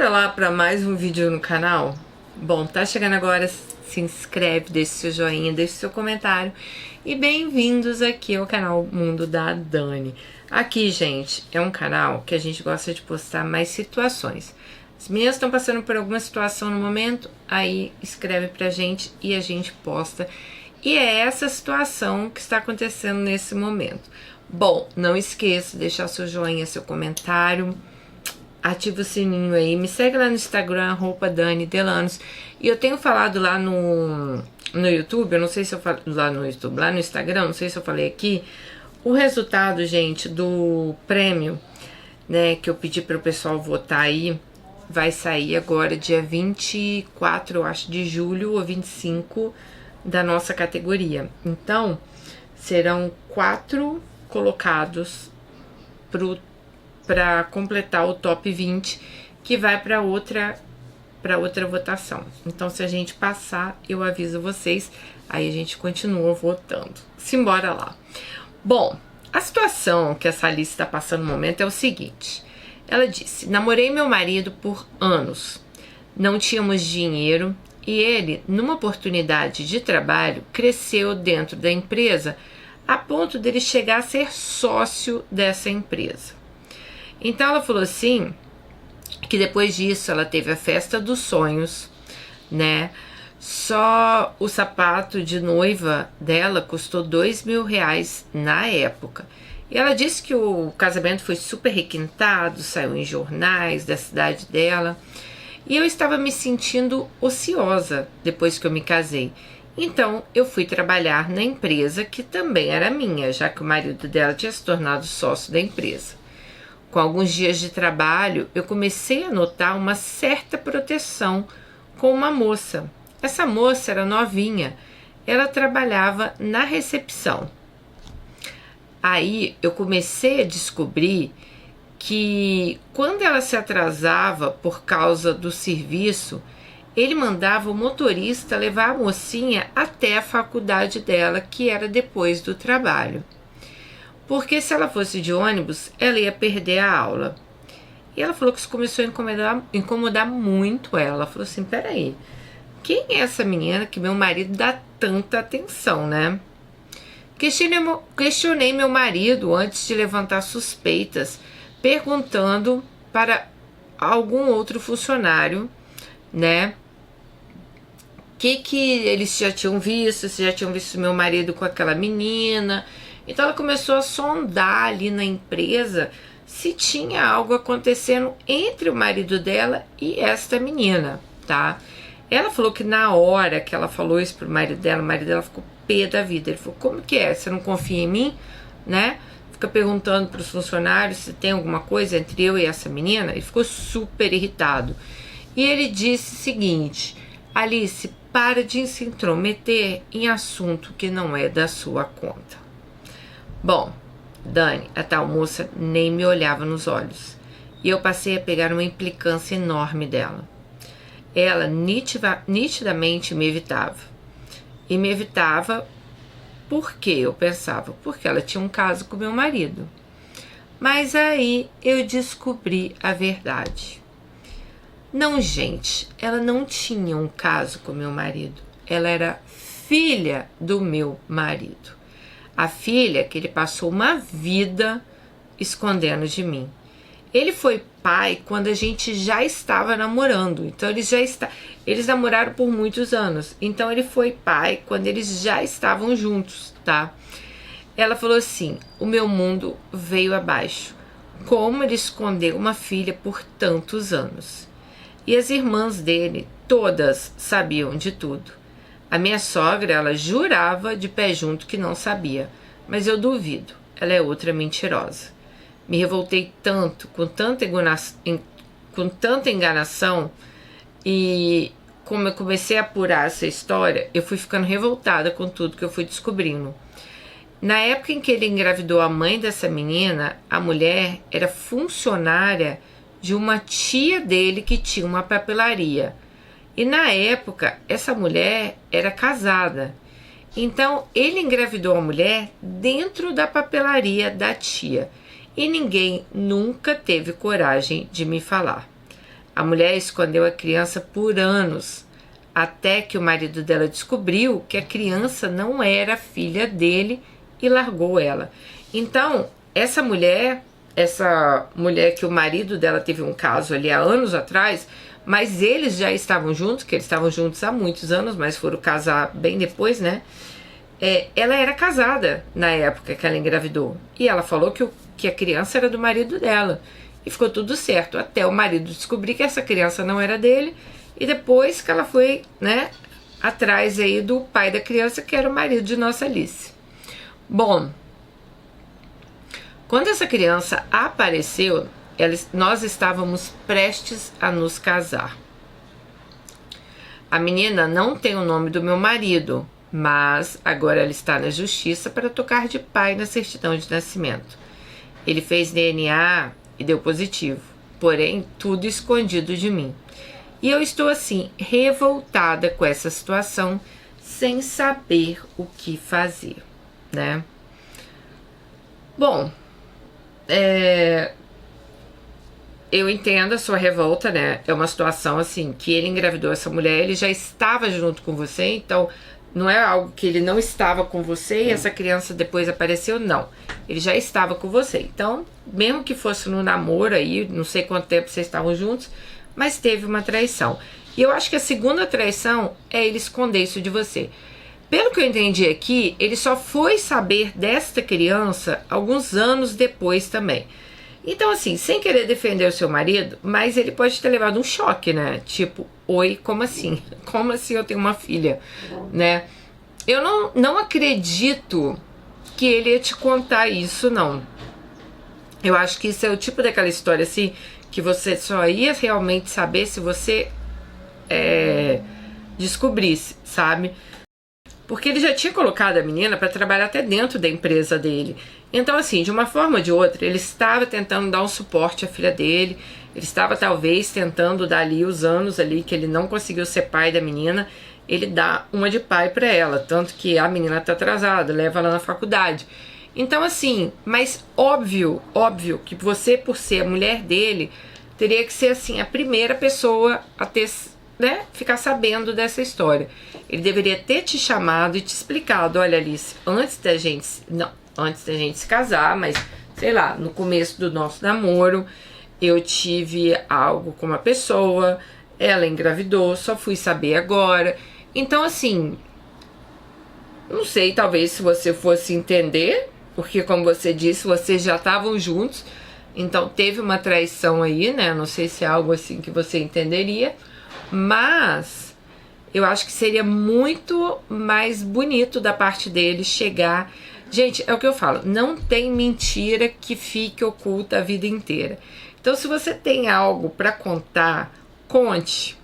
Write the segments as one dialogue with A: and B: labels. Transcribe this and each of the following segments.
A: Bora lá para mais um vídeo no canal? Bom, tá chegando agora, se inscreve, deixe seu joinha, deixe seu comentário e bem-vindos aqui ao canal Mundo da Dani. Aqui, gente, é um canal que a gente gosta de postar mais situações. As meninas estão passando por alguma situação no momento, aí escreve pra gente e a gente posta. E é essa situação que está acontecendo nesse momento. Bom, não esqueça de deixar seu joinha, seu comentário, ativa o sininho aí, me segue lá no Instagram, @DaniDelanos. E eu tenho falado lá no YouTube, eu não sei se eu falo lá no YouTube, lá no Instagram, não sei se eu falei aqui, o resultado, gente, do prêmio, né, que eu pedi para o pessoal votar aí, vai sair agora dia 24, eu acho, de julho ou 25 da nossa categoria. Então, serão 4 colocados para completar o top 20, que vai para outra votação. Então, se a gente passar, eu aviso vocês, aí a gente continua votando. Simbora lá. Bom, a situação que essa Alice está passando no momento é o seguinte. Ela disse: namorei meu marido por anos, não tínhamos dinheiro e ele, numa oportunidade de trabalho, cresceu dentro da empresa a ponto dele chegar a ser sócio dessa empresa. Então ela falou assim, que depois disso ela teve a festa dos sonhos, né? Só o sapato de noiva dela custou R$2.000 na época. E ela disse que o casamento foi super requintado, saiu em jornais da cidade dela. E eu estava me sentindo ociosa depois que eu me casei. Então eu fui trabalhar na empresa que também era minha, já que o marido dela tinha se tornado sócio da empresa. Com alguns dias de trabalho, eu comecei a notar uma certa proteção com uma moça. Essa moça era novinha, ela trabalhava na recepção. Aí eu comecei a descobrir que quando ela se atrasava por causa do serviço, ele mandava o motorista levar a mocinha até a faculdade dela, que era depois do trabalho. Porque se ela fosse de ônibus, ela ia perder a aula. E ela falou que isso começou a incomodar muito ela. Ela falou assim, peraí, quem é essa menina que meu marido dá tanta atenção, né? Questionei meu marido antes de levantar suspeitas, perguntando para algum outro funcionário, né, que eles já tinham visto, se já tinham visto meu marido com aquela menina. Então ela começou a sondar ali na empresa se tinha algo acontecendo entre o marido dela e esta menina, tá? Ela falou que na hora que ela falou isso pro marido dela ficou pé da vida. Ele falou, como que é? Você não confia em mim, né? Fica perguntando pros funcionários se tem alguma coisa entre eu e essa menina. Ele ficou super irritado. E ele disse o seguinte, Alice, para de se intrometer em assunto que não é da sua conta. Bom, Dani, a tal moça nem me olhava nos olhos. E eu passei a pegar uma implicância enorme dela. Ela nitidamente me evitava. E me evitava porque eu pensava, porque ela tinha um caso com meu marido. Mas aí eu descobri a verdade. Não, gente, ela não tinha um caso com meu marido. Ela era filha do meu marido. A filha que ele passou uma vida escondendo de mim. Ele foi pai quando a gente já estava namorando. Então eles namoraram por muitos anos. Então ele foi pai quando eles já estavam juntos, tá? Ela falou assim, o meu mundo veio abaixo. Como ele escondeu uma filha por tantos anos. E as irmãs dele, todas sabiam de tudo. A minha sogra, ela jurava de pé junto que não sabia, mas eu duvido, ela é outra mentirosa. Me revoltei tanto, com tanta enganação, e como eu comecei a apurar essa história, eu fui ficando revoltada com tudo que eu fui descobrindo. Na época em que ele engravidou a mãe dessa menina, a mulher era funcionária de uma tia dele que tinha uma papelaria. E na época, essa mulher era casada. Então, ele engravidou a mulher dentro da papelaria da tia. E ninguém nunca teve coragem de me falar. A mulher escondeu a criança por anos, até que o marido dela descobriu que a criança não era filha dele e largou ela. Então, essa mulher que o marido dela teve um caso ali há anos atrás, mas eles já estavam juntos, que eles estavam juntos há muitos anos, mas foram casar bem depois, né? Ela era casada na época que ela engravidou. E ela falou que a criança era do marido dela. E ficou tudo certo, até o marido descobrir que essa criança não era dele. E depois que ela foi, né, atrás aí do pai da criança, que era o marido de nossa Alice. Bom, quando essa criança apareceu, nós estávamos prestes a nos casar. A menina não tem o nome do meu marido, mas agora ela está na justiça para tocar de pai na certidão de nascimento. Ele fez DNA e deu positivo, porém tudo escondido de mim. E eu estou assim, revoltada com essa situação, sem saber o que fazer, né? Bom, eu entendo a sua revolta, né? É uma situação assim, que ele engravidou essa mulher, ele já estava junto com você, então não é algo que ele não estava com você e essa criança depois apareceu, não. Ele já estava com você. Então, mesmo que fosse no namoro aí, não sei quanto tempo vocês estavam juntos, mas teve uma traição. E eu acho que a segunda traição é ele esconder isso de você. Pelo que eu entendi aqui, ele só foi saber desta criança alguns anos depois também. Então, assim, sem querer defender o seu marido, mas ele pode ter levado um choque, né? Tipo, oi, como assim? Como assim eu tenho uma filha, né? Eu não acredito que ele ia te contar isso, não. Eu acho que isso é o tipo daquela história, assim, que você só ia realmente saber se você descobrisse, sabe? Porque ele já tinha colocado a menina para trabalhar até dentro da empresa dele. Então, assim, de uma forma ou de outra, ele estava tentando dar um suporte à filha dele. Ele estava, talvez, tentando dar ali os anos ali que ele não conseguiu ser pai da menina. Ele dá uma de pai para ela. Tanto que a menina tá atrasada, leva ela na faculdade. Então, assim, mas óbvio que você, por ser a mulher dele, teria que ser, assim, a primeira pessoa a ter, né, ficar sabendo dessa história. Ele deveria ter te chamado e te explicado, olha, Alice, antes da gente se casar, mas sei lá, no começo do nosso namoro, eu tive algo com uma pessoa, ela engravidou, só fui saber agora. Então, assim, não sei, talvez se você fosse entender, porque como você disse, vocês já estavam juntos, então teve uma traição aí, né? Não sei se é algo assim que você entenderia, mas eu acho que seria muito mais bonito da parte dele chegar. Gente, é o que eu falo, não tem mentira que fique oculta a vida inteira. Então, se você tem algo para contar, conte,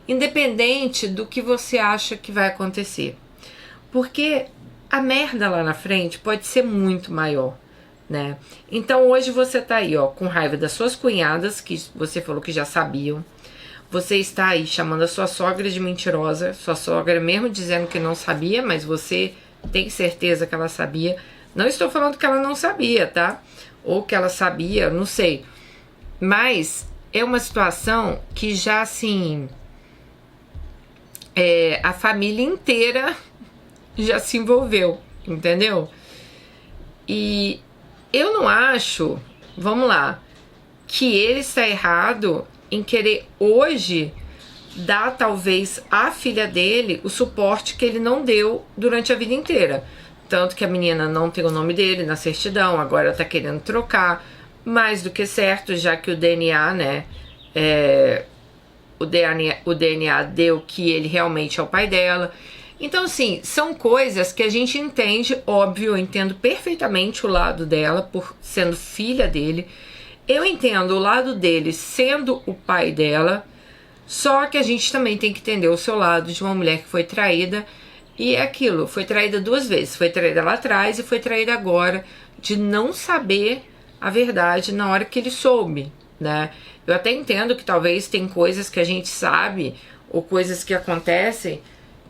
A: independente do que você acha que vai acontecer. Porque a merda lá na frente pode ser muito maior, né? Então, hoje você tá aí, ó, com raiva das suas cunhadas, que você falou que já sabiam. Você está aí chamando a sua sogra de mentirosa, sua sogra mesmo dizendo que não sabia, mas você tem certeza que ela sabia. Não estou falando que ela não sabia, tá? Ou que ela sabia, não sei. Mas é uma situação que já, assim, a família inteira já se envolveu, entendeu? E eu não acho, vamos lá, que ele está errado em querer hoje dar talvez à filha dele o suporte que ele não deu durante a vida inteira. Tanto que a menina não tem o nome dele na certidão, agora tá querendo trocar. Mais do que certo, já que o DNA, né, o DNA deu que ele realmente é o pai dela. Então, assim, são coisas que a gente entende, óbvio, eu entendo perfeitamente o lado dela, por sendo filha dele. Eu entendo o lado dele sendo o pai dela, só que a gente também tem que entender o seu lado de uma mulher que foi traída. E é aquilo, foi traída duas vezes, foi traída lá atrás e foi traída agora, de não saber a verdade na hora que ele soube, né? Eu até entendo que talvez tem coisas que a gente sabe, ou coisas que acontecem,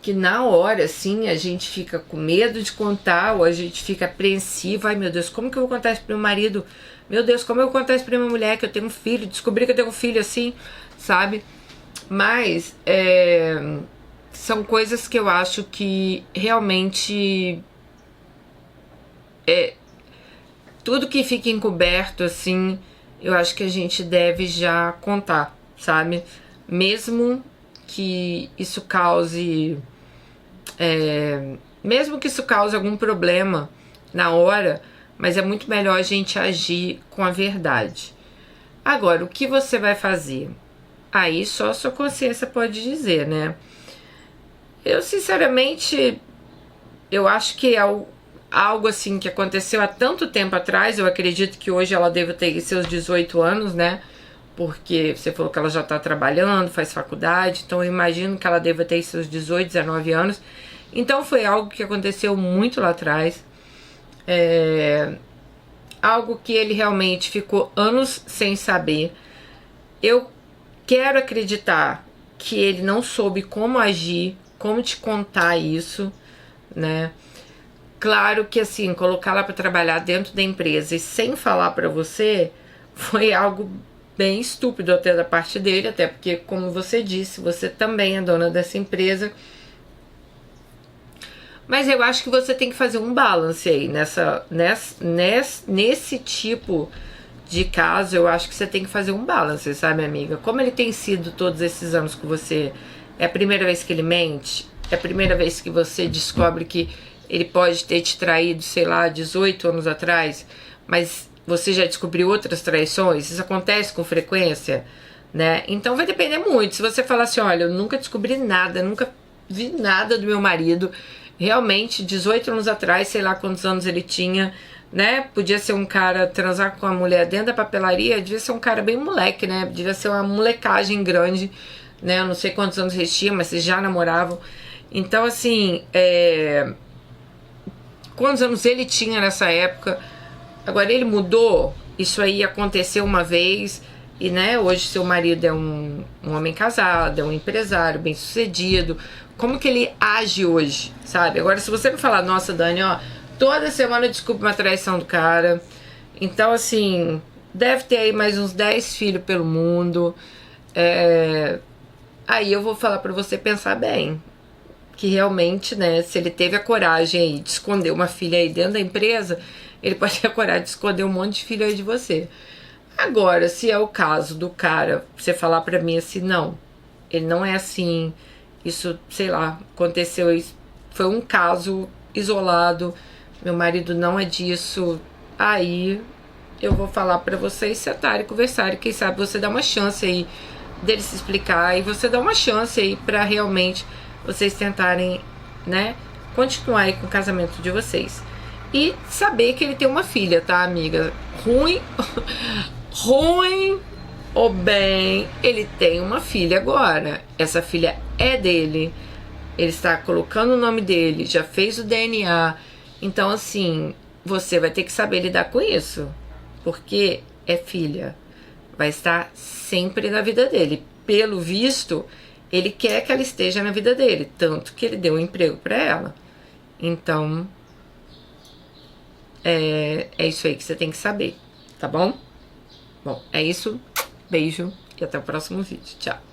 A: que na hora, assim, a gente fica com medo de contar, ou a gente fica apreensivo. Ai, meu Deus, como que eu vou contar isso pro meu marido? Meu Deus, como eu vou contar isso pra minha mulher, que eu tenho um filho, descobri que eu tenho um filho assim, sabe? Mas são coisas que eu acho que realmente tudo que fica encoberto, assim, eu acho que a gente deve já contar, sabe? Mesmo que isso cause algum problema na hora, mas é muito melhor a gente agir com a verdade. Agora, o que você vai fazer? Aí só a sua consciência pode dizer, né? Eu, sinceramente, eu acho que é algo assim que aconteceu há tanto tempo atrás. Eu acredito que hoje ela deve ter seus 18 anos, né? Porque você falou que ela já tá trabalhando, faz faculdade, então eu imagino que ela deva ter seus 18, 19 anos. Então foi algo que aconteceu muito lá atrás. Algo que ele realmente ficou anos sem saber. Eu quero acreditar que ele não soube como agir, como te contar isso, né? Claro que assim, colocar ela para trabalhar dentro da empresa e sem falar para você foi algo bem estúpido até da parte dele, até porque, como você disse, você também é dona dessa empresa. Mas eu acho que você tem que fazer um balance aí nesse tipo de caso. Eu acho que você tem que fazer um balance, sabe, amiga? Como ele tem sido todos esses anos com você, é a primeira vez que ele mente? É a primeira vez que você descobre que ele pode ter te traído, sei lá, 18 anos atrás, mas você já descobriu outras traições? Isso acontece com frequência, né? Então vai depender muito. Se você falar assim, olha, eu nunca descobri nada, nunca vi nada do meu marido, realmente, 18 anos atrás, sei lá quantos anos ele tinha, né? Podia ser um cara transar com a mulher dentro da papelaria, devia ser um cara bem moleque, né? Devia ser uma molecagem grande, né? Eu não sei quantos anos eles tinham, mas eles já namoravam. Então, assim, quantos anos ele tinha nessa época? Agora, ele mudou? Isso aí aconteceu uma vez e, né, hoje seu marido é um homem casado, é um empresário bem sucedido. Como que ele age hoje, sabe? Agora, se você me falar, nossa, Dani, ó, toda semana eu desculpo uma traição do cara. Então, assim, deve ter aí mais uns 10 filhos pelo mundo. Aí eu vou falar pra você pensar bem. Que realmente, né, se ele teve a coragem aí de esconder uma filha aí dentro da empresa, ele pode ter a coragem de esconder um monte de filho aí de você. Agora, se é o caso do cara, você falar pra mim assim, não, ele não é assim, isso, sei lá, aconteceu, foi um caso isolado, meu marido não é disso, aí eu vou falar pra vocês sentarem e conversarem, quem sabe você dá uma chance aí dele se explicar e você dá uma chance aí pra realmente vocês tentarem, né, continuar aí com o casamento de vocês. E saber que ele tem uma filha, tá, amiga? Ruim ou bem, ele tem uma filha agora. Essa filha é dele. Ele está colocando o nome dele, já fez o DNA. Então, assim, você vai ter que saber lidar com isso. Porque é filha. Vai estar sempre na vida dele. Pelo visto, ele quer que ela esteja na vida dele. Tanto que ele deu um emprego para ela. Então, é isso aí que você tem que saber, tá bom? Bom, é isso. Beijo e até o próximo vídeo. Tchau.